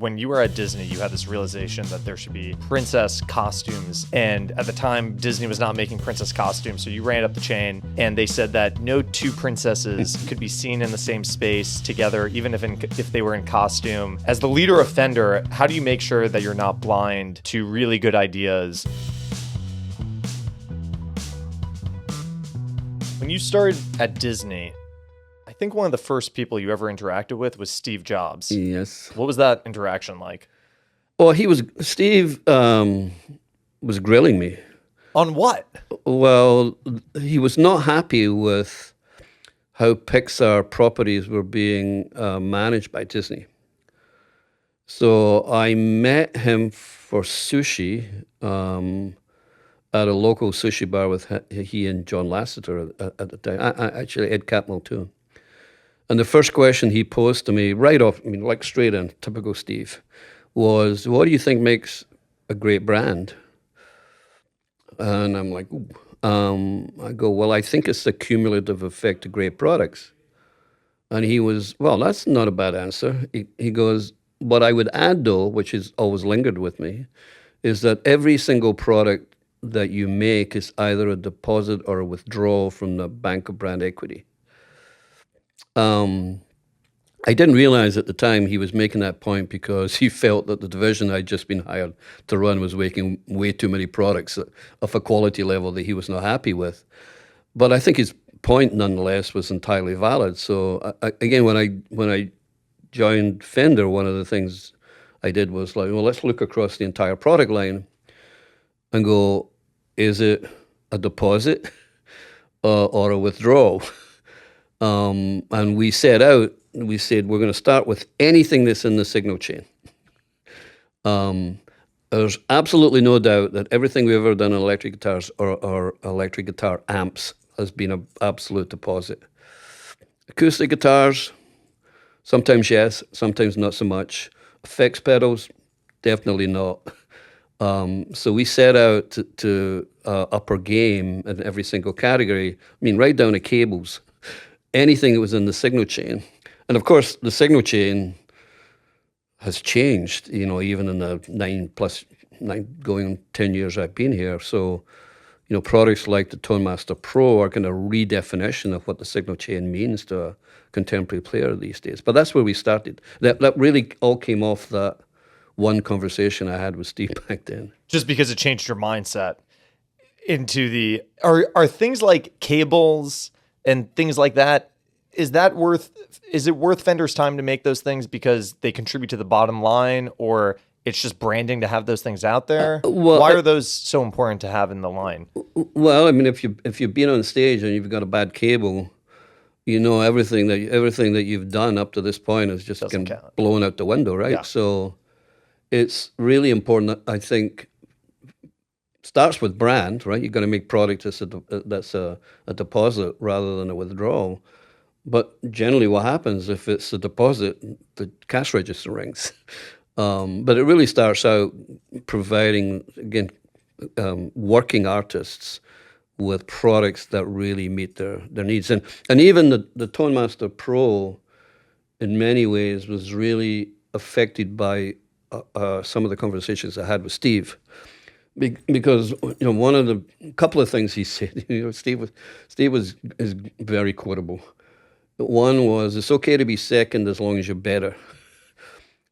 When you were at Disney, you had this realization that there should be princess costumes. And at the time, Disney was not making princess costumes. So you ran up the chain and they said that no two princesses could be seen in the same space together, even if they were in costume. As the leader of Fender, how do you make sure that you're not blind to really good ideas? When you started at Disney, I think one of the first people you ever interacted with was Steve Jobs. Yes. What was that interaction like? Well, Steve was grilling me. On what? Well, he was not happy with how Pixar properties were being managed by Disney. So I met him for sushi at a local sushi bar with he and John Lasseter at the time. Actually, Ed Catmull too. And the first question he posed to me right off, like straight in, typical Steve, was, what do you think makes a great brand? And I'm like, I go, well, I think it's the cumulative effect of great products. And he was, well, that's not a bad answer. He goes, what I would add though, which has always lingered with me, is that every single product that you make is either a deposit or a withdrawal from the bank of brand equity. I didn't realize at the time he was making that point because he felt that the division I'd just been hired to run was making way too many products of a quality level that he was not happy with. But I think his point, nonetheless, was entirely valid. So again, when I joined Fender, one of the things I did was like, well, let's look across the entire product line and go, is it a deposit or a withdrawal? And we said, we're going to start with anything that's in the signal chain. There's absolutely no doubt that everything we've ever done in electric guitars or electric guitar amps has been an absolute deposit. Acoustic guitars, sometimes yes, sometimes not so much. Effects pedals, definitely not. So we set out to up our game in every single category. Right down to cables. Anything that was in the signal chain. And of course, the signal chain has changed, even in the 9 going 10 years I've been here. So, products like the ToneMaster Pro are kind of redefinition of what the signal chain means to a contemporary player these days. But that's where we started. That really all came off that one conversation I had with Steve back then. Just because it changed your mindset into are things like cables and things like that, is it worth Fender's time to make those things because they contribute to the bottom line, or it's just branding to have those things out there? Why are those so important to have in the line? Well, if you've been on stage and you've got a bad cable, everything that you've done up to this point is just blown out the window, right? Yeah. So it's really important, I think. Starts with brand, right? You've got to make product that's a deposit rather than a withdrawal. But generally what happens if it's a deposit, the cash register rings. But it really starts out providing, again, working artists with products that really meet their needs. And even the ToneMaster Pro, in many ways, was really affected by some of the conversations I had with Steve. Because one of the couple of things he said, Steve is very quotable. One was, it's okay to be second as long as you're better.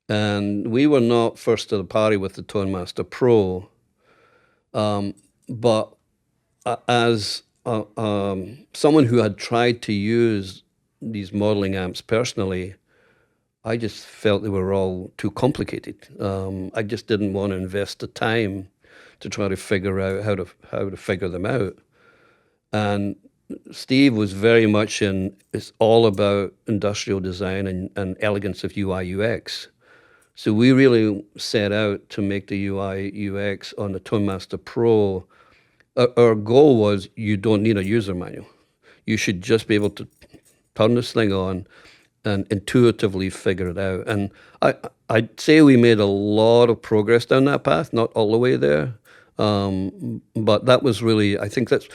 And we were not first to the party with the ToneMaster Pro, but as someone who had tried to use these modeling amps personally, I just felt they were all too complicated. I just didn't want to invest the time to try to figure out how to figure them out. And Steve was very much it's all about industrial design and elegance of UI UX. So we really set out to make the UI UX on the ToneMaster Pro. Our goal was, you don't need a user manual. You should just be able to turn this thing on and intuitively figure it out. And I'd say we made a lot of progress down that path, not all the way there. But that was really, I think that's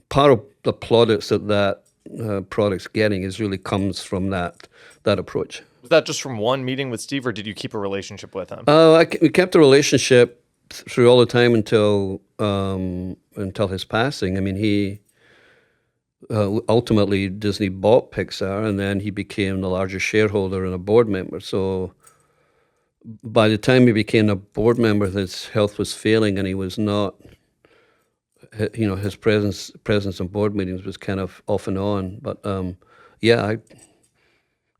part of the plaudits that product's getting, is really comes from that approach. Was that just from one meeting with Steve, or did you keep a relationship with him? We kept a relationship through all the time until his passing. I mean, he ultimately Disney bought Pixar, and then he became the largest shareholder and a board member. So by the time he became a board member, his health was failing, and he was not. His presence in board meetings was kind of off and on. But yeah, I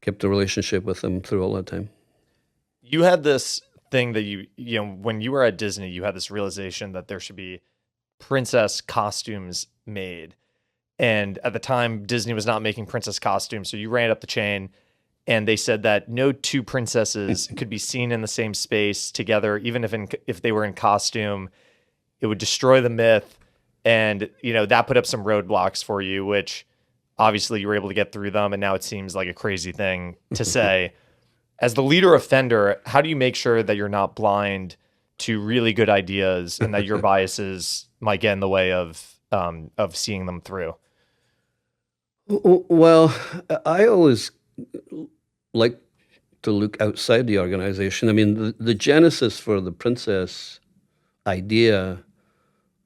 kept a relationship with him through all that time. You had this thing that when you were at Disney, you had this realization that there should be princess costumes made. And at the time, Disney was not making princess costumes. So you ran up the chain, and they said that no two princesses could be seen in the same space together, even if they were in costume. It would destroy the myth. And, that put up some roadblocks for you, which obviously you were able to get through them. And now it seems like a crazy thing to say. As the leader of Fender, how do you make sure that you're not blind to really good ideas and that your biases might get in the way of seeing them through? Well, I always like to look outside the organization. I mean, the genesis for the princess idea,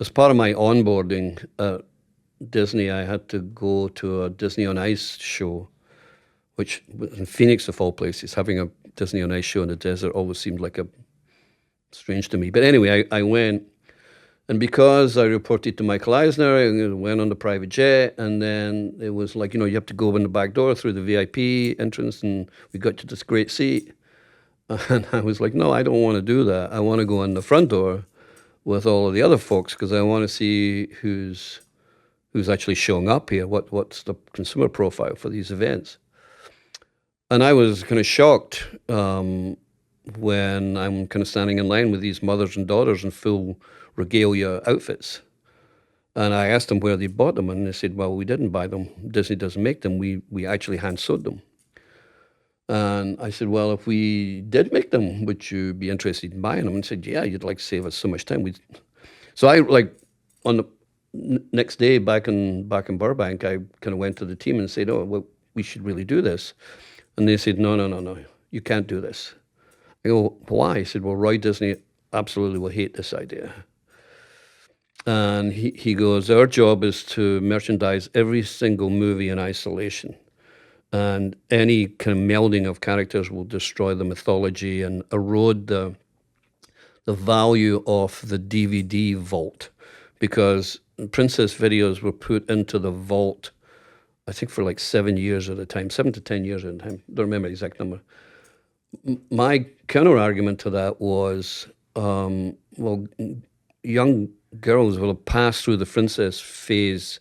as part of my onboarding at Disney, I had to go to a Disney on Ice show, which in Phoenix, of all places, having a Disney on Ice show in the desert always seemed like strange to me. But anyway, I went. And because I reported to Michael Eisner, I went on the private jet, and then it was like, you have to go in the back door through the VIP entrance, and we got to this great seat. And I was like, no, I don't want to do that. I want to go in the front door with all of the other folks because I want to see who's actually showing up here, what's the consumer profile for these events. And I was kind of shocked when I'm kind of standing in line with these mothers and daughters in full regalia outfits. And I asked them where they bought them, and they said, well, we didn't buy them. Disney doesn't make them. We actually hand-sewed them. And I said, well, if we did make them, would you be interested in buying them? And said, yeah, you'd like to save us so much time. So I, on the next day back in Burbank, I kind of went to the team and said, oh, well, we should really do this. And they said, no, you can't do this. I go, why? He said, well, Roy Disney absolutely will hate this idea. And he goes, our job is to merchandise every single movie in isolation. And any kind of melding of characters will destroy the mythology and erode the value of the DVD vault. Because princess videos were put into the vault, I think for like 7 years at a time, 7 to 10 years at a time. Don't remember the exact number. My counter argument to that was, well, young girls will have passed through the princess phase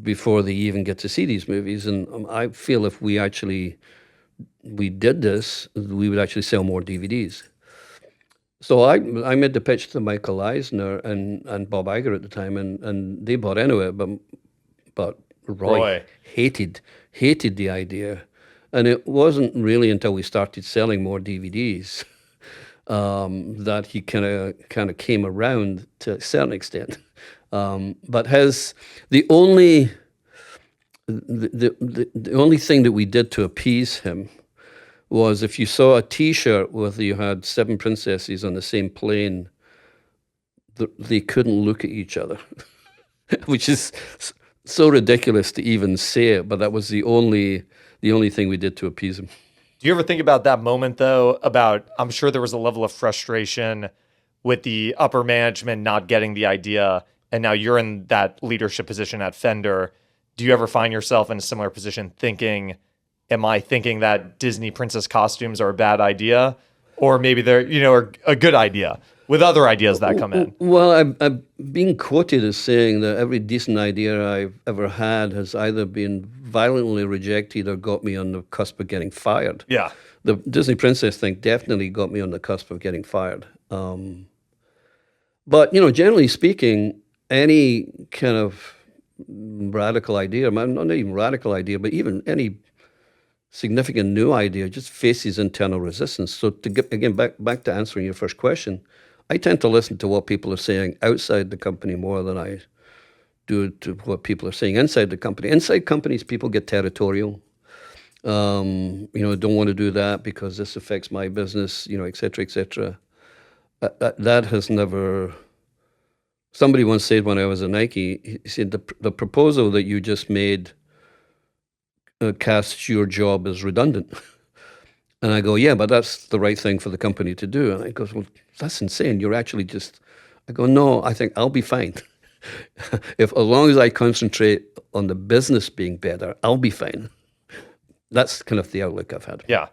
before they even get to see these movies. And I feel if we did this, we would actually sell more DVDs. So I made the pitch to Michael Eisner and Bob Iger at the time, and they bought into it, but Roy hated the idea. And it wasn't really until we started selling more DVDs that he kind of came around to a certain extent. But the only thing that we did to appease him was if you saw a T-shirt with you had 7 princesses on the same plane, they couldn't look at each other, which is so ridiculous to even say it. But that was the only thing we did to appease him. Do you ever think about that moment, though, I'm sure there was a level of frustration with the upper management not getting the idea, and now you're in that leadership position at Fender. Do you ever find yourself in a similar position thinking, am I thinking that Disney princess costumes are a bad idea? Or maybe they're, are a good idea with other ideas that come in? Well, I'm being quoted as saying that every decent idea I've ever had has either been violently rejected or got me on the cusp of getting fired. Yeah. The Disney princess thing definitely got me on the cusp of getting fired. But, generally speaking, any kind of radical idea, not even radical idea, but even any significant new idea just faces internal resistance. So to get, again, back to answering your first question, I tend to listen to what people are saying outside the company more than I do to what people are saying inside the company. Inside companies, people get territorial. Don't want to do that because this affects my business, et cetera, et cetera. That has never. Somebody once said when I was at Nike, he said the proposal that you just made casts your job as redundant. And I go, yeah, but that's the right thing for the company to do. And he goes, well, that's insane. You're actually just. I go, no, I think I'll be fine. As long as I concentrate on the business being better, I'll be fine. That's kind of the outlook I've had. Yeah.